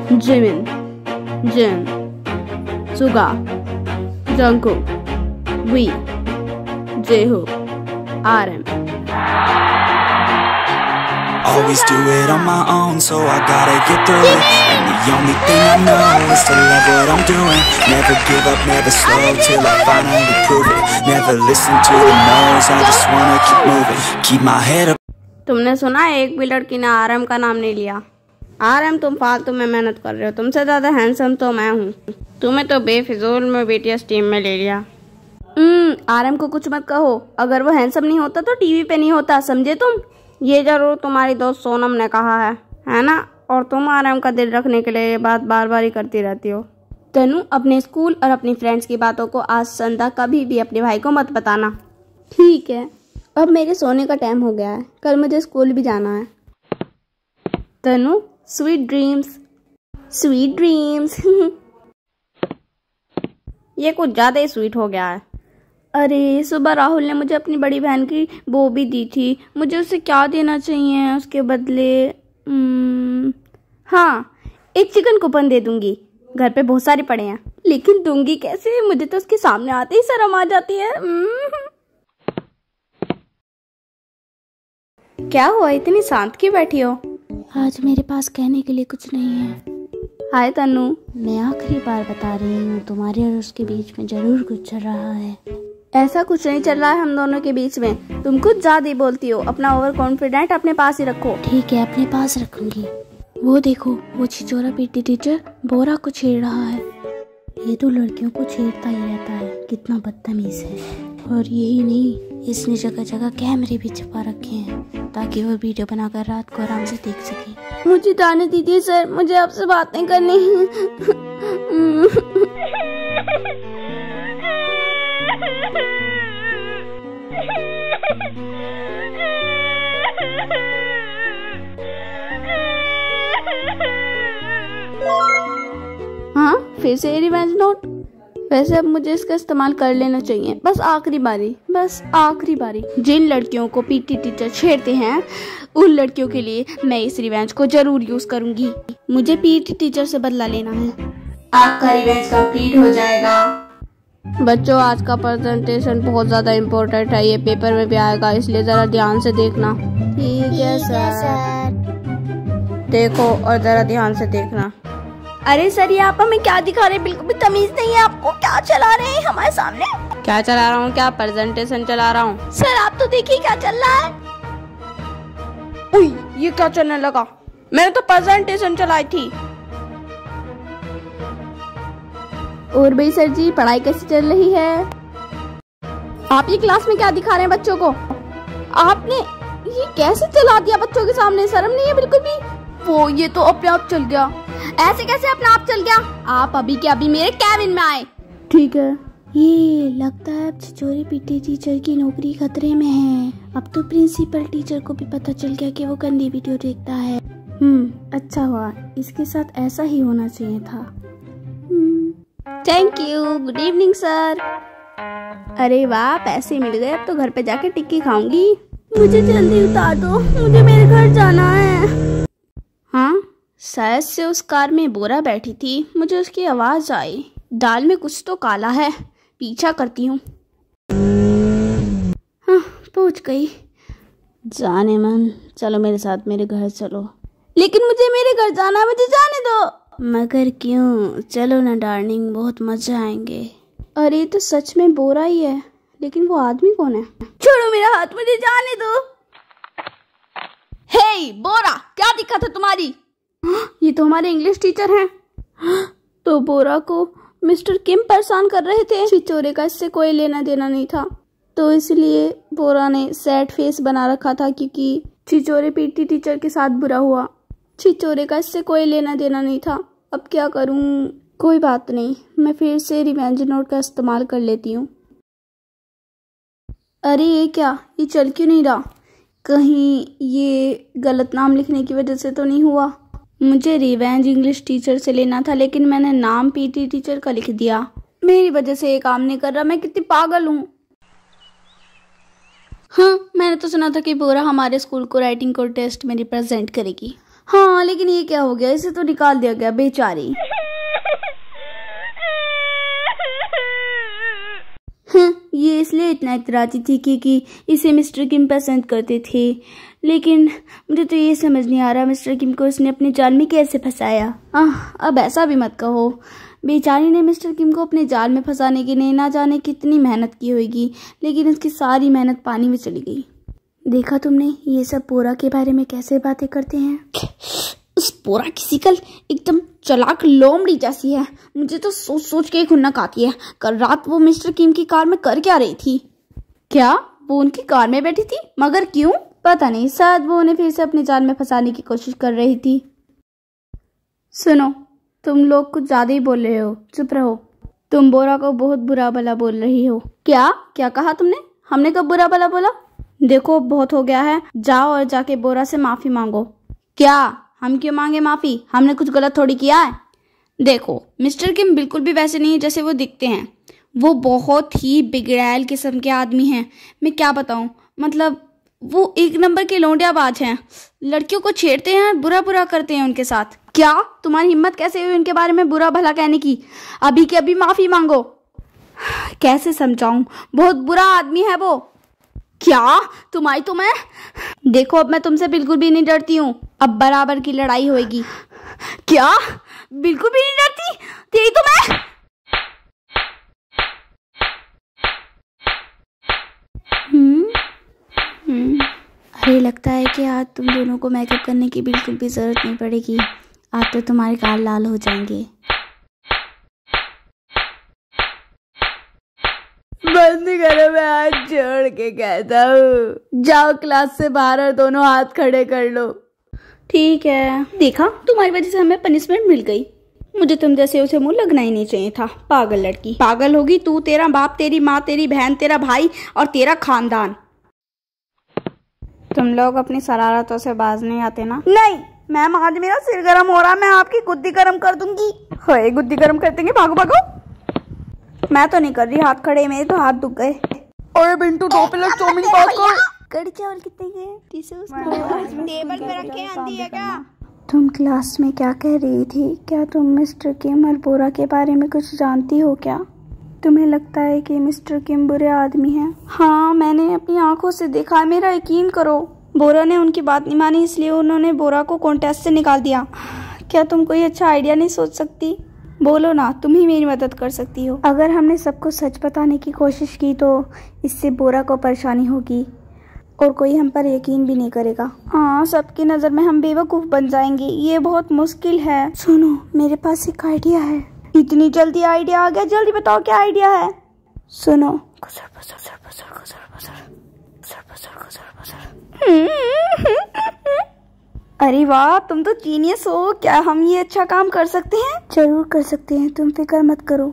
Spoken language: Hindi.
Jimin, Jin, Suga, Jungkook, V, J-Hope, RM. Always do it on my own, so I gotta get through it. And the only thing I know is to love what I'm doing. Never give up, never slow, till I finally prove it. Never listen to the no's, I just wanna keep moving. Keep my head up. तुमने सुना एक भी लड़की ने RM का नाम नहीं लिया। RM तुम फालतू में मेहनत कर रहे हो, तुमसे ज़्यादा हैंडसम तो मैं हूँ। तुम्हें तो बेफिजूल में BTS टीम में ले लिया। RM को कुछ मत कहो, अगर वो हैंडसम नहीं होता तो टीवी पे नहीं होता, समझे तुम? ये जरूर तुम्हारी दोस्त सोनम ने कहा है ना? और तुम RM का दिल रखने के लिए ये बात बार बार ही करती रहती हो। तनु, अपने स्कूल और अपनी फ्रेंड्स की बातों को आज संध्या कभी भी अपने भाई को मत बताना। ठीक है, अब मेरे सोने का टाइम हो गया है, कल मुझे स्कूल भी जाना है। तनु, स्वीट ड्रीम्स। Sweet dreams. ये कुछ ज़्यादा ही स्वीट हो गया है। अरे, सुबह राहुल ने मुझे अपनी बड़ी बहन की वो भी दी थी, मुझे उसे क्या देना चाहिए उसके बदले? हाँ, एक चिकन कूपन दे दूंगी, घर पे बहुत सारे पड़े हैं। लेकिन दूंगी कैसे? मुझे तो उसके सामने आते ही शर्म आ जाती है। क्या हुआ, इतनी शांत क्यों बैठी हो? आज मेरे पास कहने के लिए कुछ नहीं है। हाय तनु, मैं आखिरी बार बता रही हूँ, तुम्हारे और उसके बीच में जरूर कुछ चल रहा है। ऐसा कुछ नहीं चल रहा है हम दोनों के बीच में, तुम कुछ ज्यादा ही बोलती हो। अपना ओवर कॉन्फिडेंट अपने पास ही रखो। ठीक है, अपने पास रखूंगी। वो देखो, वो छिचोरा पीटी टीचर बोरा को छेड़ रहा है। ये तो लड़कियों को छेड़ता ही रहता है, कितना बदतमीज है। और यही नहीं, इसने जगह जगह कैमरे भी छुपा रखे हैं ताकि वो वीडियो बनाकर रात को आराम से देख सके। मुझे जाने दीजिए सर, मुझे आपसे बातें करनी है। हाँ, फिर से रिवेंज नोट। वैसे अब मुझे इसका इस्तेमाल कर लेना चाहिए, बस आखिरी बारी। जिन लड़कियों को पीटी टीचर छेड़ते हैं उन लड़कियों के लिए मैं इस रिवेंज को जरूर यूज करूंगी। मुझे पीटी टीचर से बदला लेना है। आपका रिवेंज कंप्लीट हो जाएगा। बच्चों, आज का प्रेजेंटेशन बहुत ज्यादा इम्पोर्टेंट है, ये पेपर में भी आएगा, इसलिए जरा ध्यान से देखना। ठीक है सर। देखो और जरा ध्यान से देखना। अरे सर, ये आप हमें क्या दिखा रहे हैं? बिल्कुल भी तमीज नहीं है आपको। क्या चला रहे हैं हमारे सामने? क्या चला रहा हूँ? क्या प्रेजेंटेशन चला रहा हूँ? सर आप तो देखिए क्या चल रहा है। उई, ये क्या चलने लगा? मैंने तो प्रेजेंटेशन चलाई थी। और भाई सर जी, पढ़ाई कैसी चल रही है? आप ये क्लास में क्या दिखा रहे हैं बच्चों को? आपने ये कैसे चला दिया बच्चों के सामने? शर्म नहीं है बिल्कुल भी? वो ये तो अपने आप चल गया। ऐसे कैसे अपने आप चल गया? आप अभी के अभी मेरे कैबिन में आए। ठीक है। ये लगता है अब छिचोरे पीटी टीचर की नौकरी खतरे में है। अब तो प्रिंसिपल टीचर को भी पता चल गया कि वो गंदी वीडियो देखता है। अच्छा हुआ, इसके साथ ऐसा ही होना चाहिए था। Thank you. Good evening sir. अरे वाह, पैसे मिल गए, अब तो घर पे जाके टिक्की खाऊंगी। मुझे जल्दी उतार दो, मुझे मेरे घर जाना है। हाँ, शायद से उस कार में बोरा बैठी थी, मुझे उसकी आवाज आई। दाल में कुछ तो काला है, पीछा करती हूँ। हाँ, पहुँच गई। जाने मन, चलो मेरे साथ मेरे घर चलो। लेकिन मुझे मेरे घर जाना है, मुझे जाने दो। मगर क्यों? चलो ना डार्लिंग, बहुत मजा आएंगे। अरे तो सच में बोरा ही है, लेकिन वो आदमी कौन है? छोड़ो मेरा हाथ, मुझे जाने दो। हे बोरा, क्या दिक्कत है तुम्हारी? ये तो हमारे इंग्लिश टीचर हैं। तो बोरा को मिस्टर किम परेशान कर रहे थे। छिचोरे का इससे कोई लेना देना नहीं था, तो इसलिए बोरा ने सैड फेस बना रखा था, क्योंकि छिचोरे पीटी टीचर के साथ बुरा हुआ। छिचोरे का इससे कोई लेना देना नहीं था। अब क्या करूं? कोई बात नहीं, मैं फिर से रिवेंज नोट का इस्तेमाल कर लेती हूँ। अरे ये क्या, ये चल क्यों नहीं रहा? कहीं ये गलत नाम लिखने की वजह से तो नहीं हुआ? मुझे रिवेंज इंग्लिश टीचर से लेना था, लेकिन मैंने नाम पीटी टीचर का लिख दिया। मेरी वजह से ये काम नहीं कर रहा, मैं कितनी पागल हूँ। हाँ, मैंने तो सुना था कि बोरा हमारे स्कूल को राइटिंग को टेस्ट में रिप्रेजेंट करेगी। हाँ लेकिन ये क्या हो गया, इसे तो निकाल दिया गया बेचारी। ये इसलिए इतना इतराती थी कि इसे मिस्टर किम पसंद करते थे, लेकिन मुझे तो ये समझ नहीं आ रहा मिस्टर किम को इसने अपने जाल में कैसे फंसाया। अब ऐसा भी मत कहो, बेचारी ने मिस्टर किम को अपने जाल में फंसाने के लिए ना जाने कितनी मेहनत की होगी, लेकिन उसकी सारी मेहनत पानी में चली गई। देखा तुमने ये सब बोरा के बारे में कैसे बातें करते हैं। उस बोरा की शिकल एकदम चालाक लोमड़ी जैसी है, मुझे तो सोच सोच के खुन्नक आती है। कल रात वो मिस्टर किम की कार में कर क्या रही थी? क्या वो उनकी कार में बैठी थी? मगर क्यों? पता नहीं, शायद वो उन्हें फिर से अपने जाल में फंसाने की कोशिश कर रही थी। सुनो, तुम लोग कुछ ज्यादा ही बोल रहे हो, चुप रहो। तुम बोरा को बहुत बुरा भला बोल रही हो। क्या क्या कहा तुमने? हमने कब बुरा भला बोला? देखो बहुत हो गया है, जाओ और जाके बोरा से माफी मांगो। क्या? हम क्यों मांगे माफी? हमने कुछ गलत थोड़ी किया है। देखो मिस्टर किम बिल्कुल भी वैसे नहीं है जैसे वो दिखते हैं, वो बहुत ही बिगड़ैल किस्म के आदमी हैं। मैं क्या बताऊं, मतलब वो एक नंबर के लौंडियाबाज हैं, लड़कियों को छेड़ते हैं, बुरा बुरा करते हैं उनके साथ। क्या तुम्हारी हिम्मत कैसे हुई उनके बारे में बुरा भला कहने की? अभी के अभी माफी मांगो। कैसे समझाऊं, बहुत बुरा आदमी है वो। क्या तुम्हारी तो मैं देखो, अब मैं तुमसे बिल्कुल भी नहीं डरती हूँ, अब बराबर की लड़ाई होगी। क्या बिल्कुल भी नहीं डरती? तेरी तो मैं अरे लगता है कि आज तुम दोनों को मेकअप करने की बिल्कुल भी जरूरत नहीं पड़ेगी, आज तो तुम्हारे गाल लाल हो जाएंगे। बंद करो, मैं हाथ जोड़ के कहता हूँ। जाओ क्लास से बाहर और दोनों हाथ खड़े कर लो। ठीक है। देखा, तुम्हारी वजह से हमें पनिशमेंट मिल गई। मुझे तुम जैसे उसे मुंह लगना ही नहीं चाहिए था। पागल लड़की। पागल होगी तू, तेरा बाप, तेरी माँ, तेरी बहन, तेरा भाई और तेरा खानदान। तुम लोग अपनी शरारतों से बाज नहीं आते ना? नहीं मैम, आज मेरा सिर गर्म हो रहा, मैं आपकी गुद्दी गर्म कर दूंगी। होए, गुद्दी गर्म कर देंगे, भागो भागो। मैं तो नहीं कर रही, हाथ खड़े, मेरे तो हाथ दुख गए। अरे बिंटू, 2 प्लेट चाउमीन पास कर। कड़ी चावल कितने के? टेबल पे रखे आंधी है क्या? तुम क्लास में क्या कह रही थी? क्या तुम मिस्टर किम और बोरा के बारे में कुछ जानती हो क्या? तुम्हें लगता है कि मिस्टर किम बुरे आदमी हैं? हाँ, मैंने अपनी आंखों से देखा है, मेरा यकीन करो। बोरा ने उनकी बात नहीं मानी, इसलिए उन्होंने बोरा को कॉन्टेस्ट से निकाल दिया। क्या तुम कोई अच्छा आइडिया नहीं सोच सकती? बोलो ना, तुम ही मेरी मदद कर सकती हो। अगर हमने सबको सच बताने की कोशिश की तो इससे बोरा को परेशानी होगी और कोई हम पर यकीन भी नहीं करेगा। हाँ, सबकी नज़र में हम बेवकूफ़ बन जाएंगे, ये बहुत मुश्किल है। सुनो, मेरे पास एक आइडिया है। इतनी जल्दी आइडिया आ गया? जल्दी बताओ क्या आइडिया है। सुनो। अरे वाह, तुम तो जीनियस हो। क्या हम ये अच्छा काम कर सकते हैं? जरूर कर सकते हैं, तुम फिक्र मत करो।